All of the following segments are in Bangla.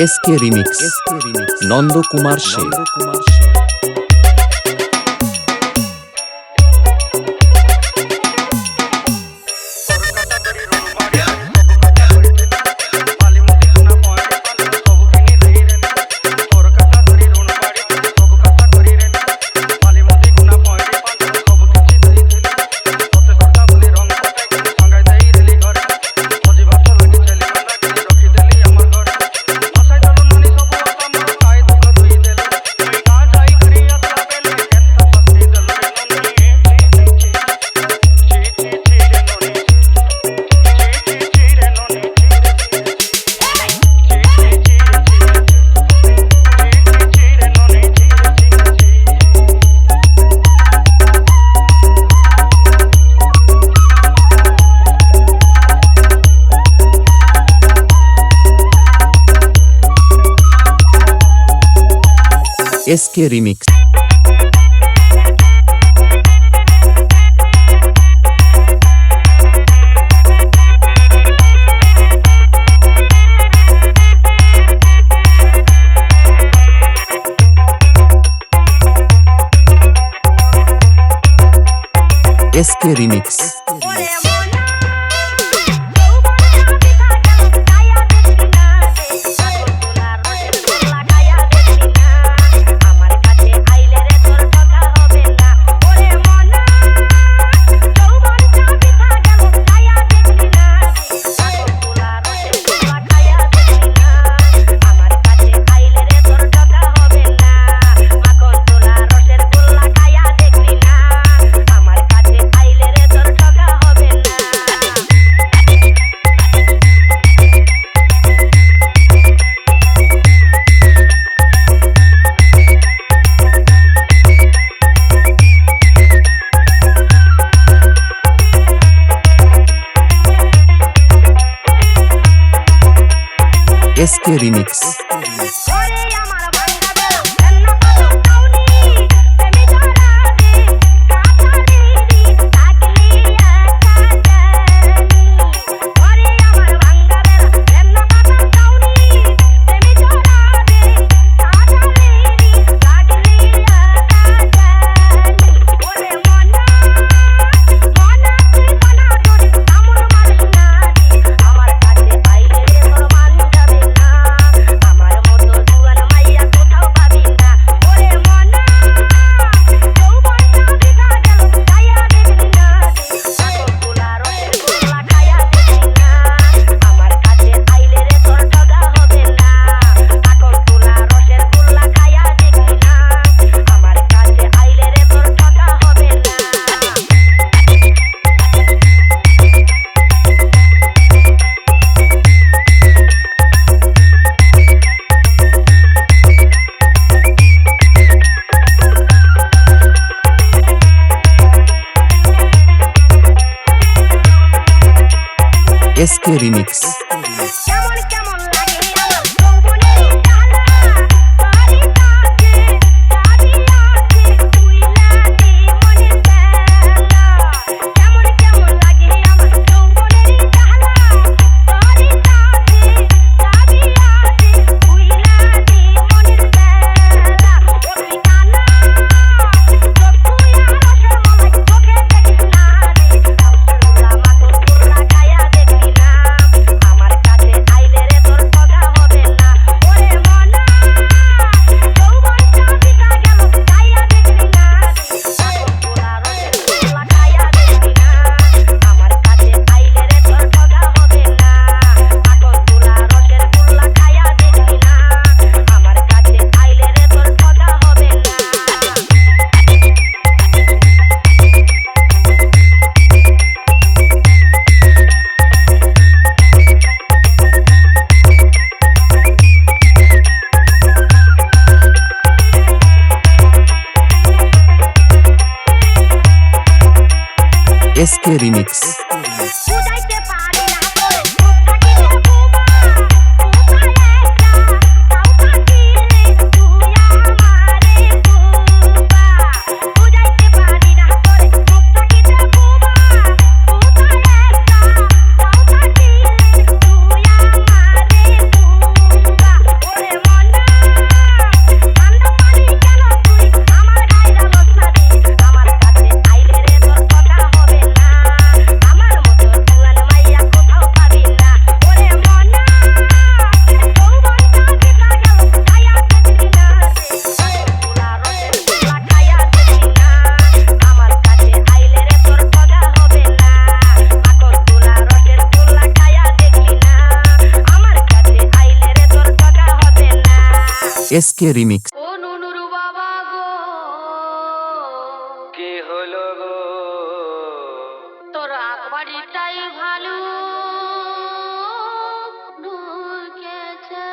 SK remix Nandakumar Sen. SK remix SK remix SK remix SK remix SK remix SK remix. ও নুনুর বাবা গো, কি হলো গো? তোর আকবাড়িটাই ভালো ঢুকেছে।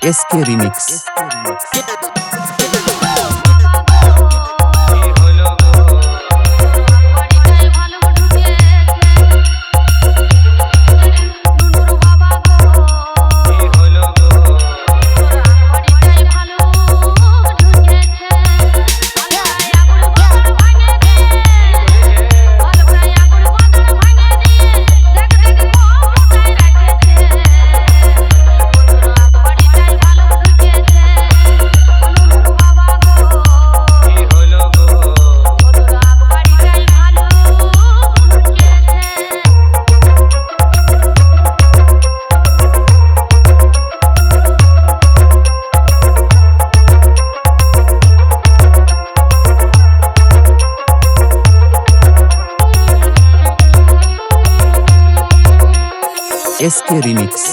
SK remix. কি হলো গো? আকবাড়িটাই ভালো ঢুকেছে। নুনুর বাবা গো, কি হলো গো? তোর আকবাড়িটাই ভালো ঢুকেছে। ভালো করে আগুন বাতার ভাঙে দিয়ে, ভালো করে আগুন বাতার ভাঙে দিয়ে, দেখ দেখ কোথায় রেখেছে। তোর আকবাড়িটাই ভালো ঢুকেছে। নুনুর বাবা গো, কি হলো গো? তোর আকবাড়িটাই ভালো ঢুকেছে। SK remix.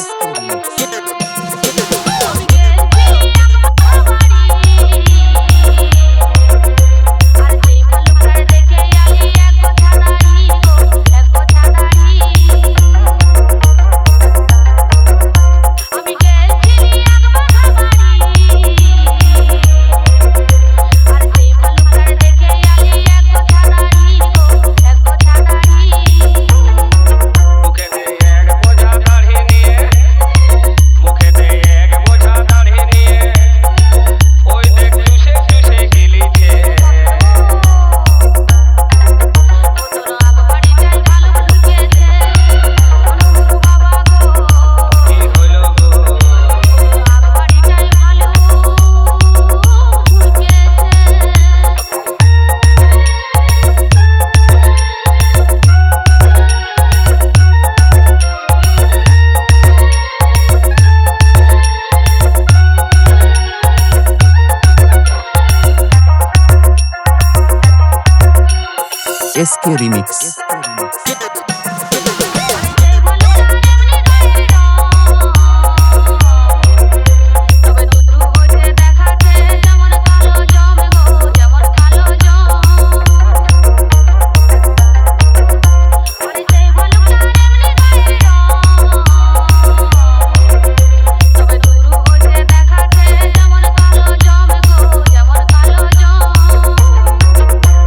মুখেতে এক বোঝা দাড়ি নিয়ে, মুখেতে এক বোঝা দাড়ি নিয়ে, ওই দেখ চুষে চুষে গিলিছে। কি হলো গো? SK remix.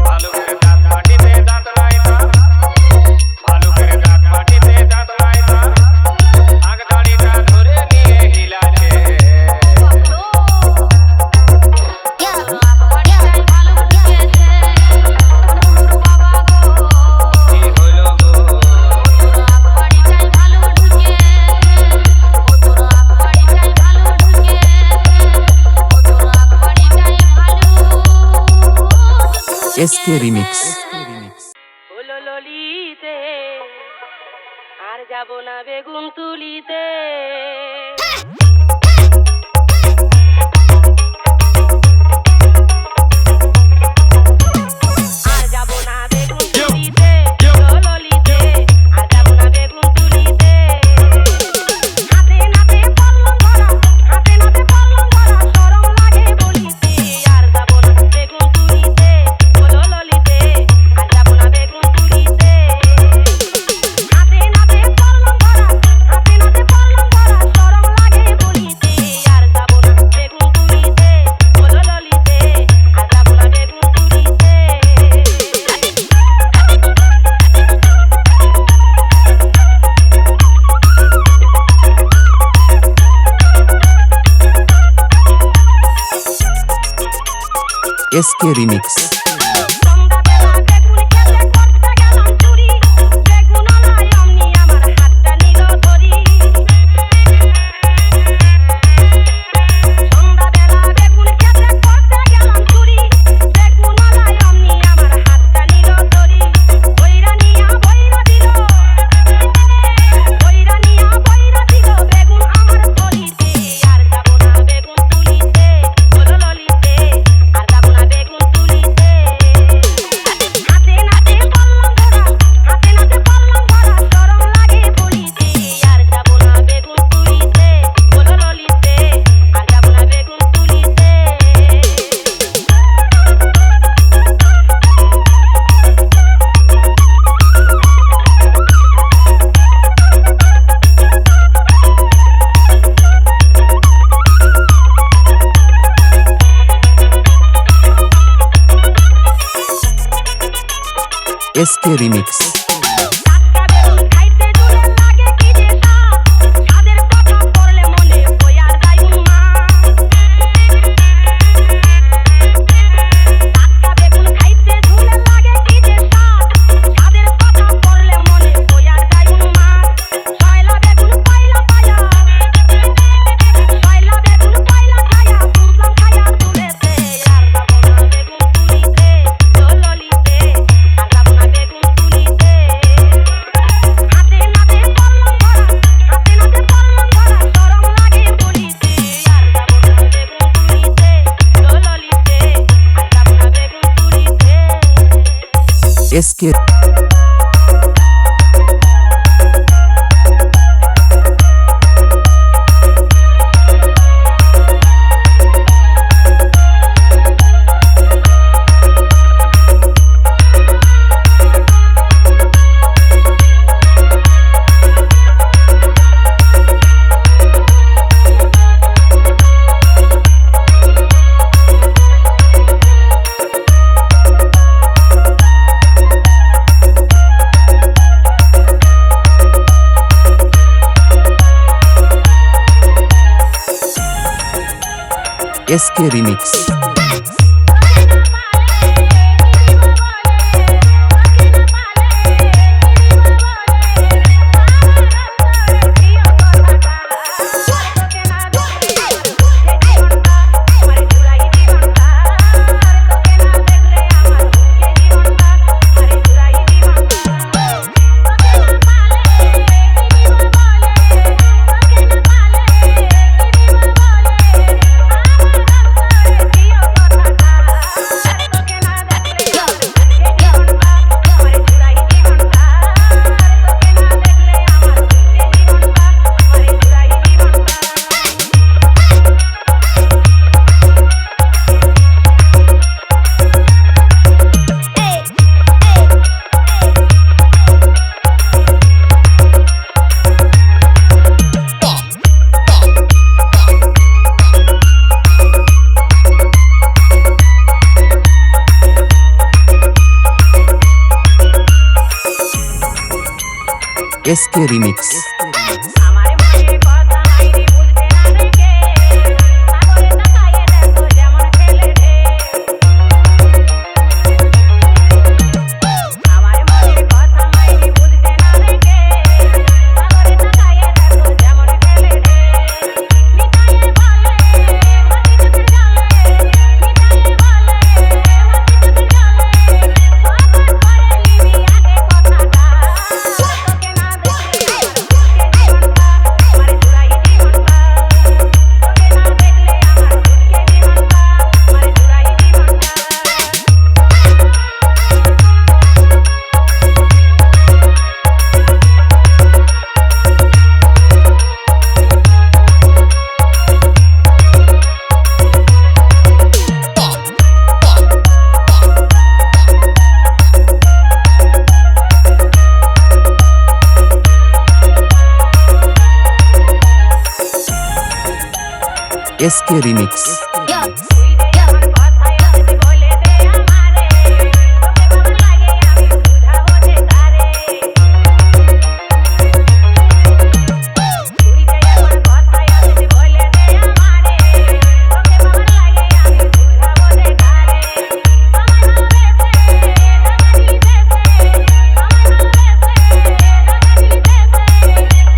ভালো করে দাঁত মাটিতে দাঁত লাইতা, ভালো করে দাঁত মাটিতে দাঁত লাইতা, আগ দাড়িটা ধরে নিয়ে হিলাছে। কি হলো গো? SK remix. হলো ললিতে আর যাব না বেগুন তুলিতে। আর যাব না বেগুন তুলিতে, হলো ললিতে আর যাব না বেগুন তুলিতে। হাতে নাতে পল্লম ধরা, হাতে নাতে পল্লম ধরা, শরম লাগে বলিতে। আর যাব না বেগুন তুলিতে, হলো ললিতে আর যাব না বেগুন তুলিতে। হাতে নাতে পল্লম ধরা, হাতে নাতে পল্লম ধরা, শরম লাগে বলিতে। আর যাব না বেগুন তুলিতে, হলো ললিতে আর যাব না বেগুন তুলিতে। SK remix. সন্ধ্যাবেলা বেগুন খেতে করতে গেলাম চুরি, বেগুনওয়ালা অমনি আমার হাতটা নিল ধরি। সন্ধ্যাবেলা বেগুন খেতে করতে গেলাম চুরি, বেগুনওয়ালা অমনি আমার হাতটা নিল SK Remix. টাটকা বেগুন খাইতে জুড়ে লাগে কি যে স্বাদ, স্বাদের কথা পড়লে মনে বইয়া যায় উন্মাদ। টাটকা বেগুন খাইতে জুড়ে লাগে কি যে স্বাদ, স্বাদের কথা পড়লে মনে বইয়া যায় উন্মাদ। সয়লা বেগুন পাইলা পায়া, সয়লা বেগুন পাইলা খায়া, বুঝলাম খায়া তুলেছে। আর যাবো না বেগুন তুলিতে, দোললিতে, আর যাবো না বেগুন তুলিতে। হাতে নাতে পল্লম ভরা, হাতে নাতে পল্লম ভরা, শরম লাগে বলিতে। আর যাবো না বেগুন তুলিতে, দোললিতে, আর যাবো না বেগুন তুলিতে। SK Remix. SK Remix. আমার মনের কথা মাইরি বুঝবে না রে কে, সাগরে তাকায়ে দেখো যেমন খেলে ঢে। আমার মনের কথা মাইরি বুঝবে না রে কে, সাগরে তাকায়ে দেখো যেমন খেলে ঢে। মিঠাইয়ে বলে ভাতি যদি জালে, মিঠাইয়ে বলে ভাতি যদি জালে, খবর করে নিবি আগে কথাটা। তোকে না দেখলে আমার বুকে জীবনটা, মারে চুরাই জীবনটা। তোকে না দেখলে আমার বুকে জীবনটা, মারে চুরাই জীবনটা। SK Remix. তুই যে আমার কথায় যদি বলে দে আমারে, তোকে ভালো লাগে আমি বুঝাবো যে তারে। তুই যে আমার কথায় যদি বলে দে আমারে, তোকে ভালো লাগে আমি বুঝাবো যে তারে। আমায় ভালোবেসে জাগানি দেশে, আমায় ভালোবেসে জাগানি দেশে,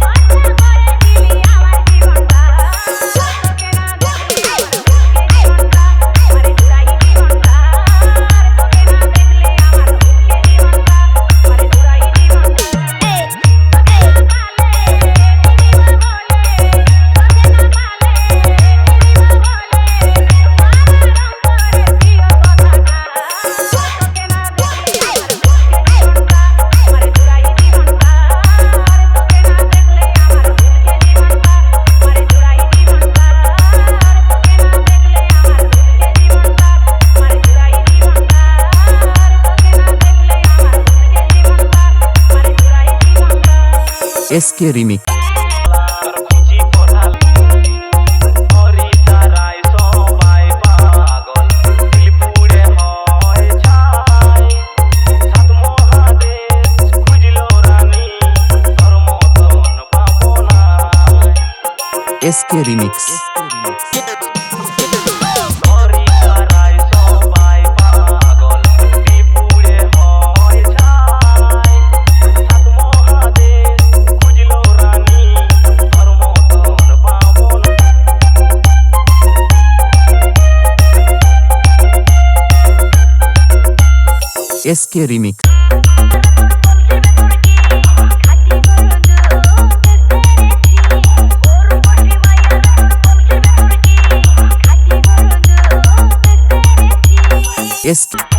খরচা করে দিলি আমার জীবনটা। তোকে না দেখলে আমার বুকে জীবনটা, মারে চুরাই জীবনটা। তোকে না দেখলে আমার বুকে জীবনটা, মারে চুরাই জীবনটা। তোকে না পালে দিদিমা বলে, তোকে না পালে দিদিমা বলে, আরাম করে দিও কথাটা। তোকে না দেখলে আমার বুকে জীবনটা, মারে চুরাই জীবনটা। তোকে না দেখলে আমার বুকে জীবনটা, মারে চুরাই জীবনটা। তোকে না দেখলে আমার বুকে জীবনটা, মারে চুরাই জীবনটা। তোকে না দেখলে আমার বুকে জীবনটা, মারে চুরাই জীবনটা। SK Remix. আর খুঁজি পড়াল হরিতারায় সবাই পাগল দিল পুড়ে হয় ছাই সাত মহাদেব এসকে রিমিক্স ঘরে কারায় সবাই পাগল বিপুড়ে হয় ছাই সাত মহাদেশ খুঁজলো রানী তোর মতন পাবন এসকে রিমিক্স এসকে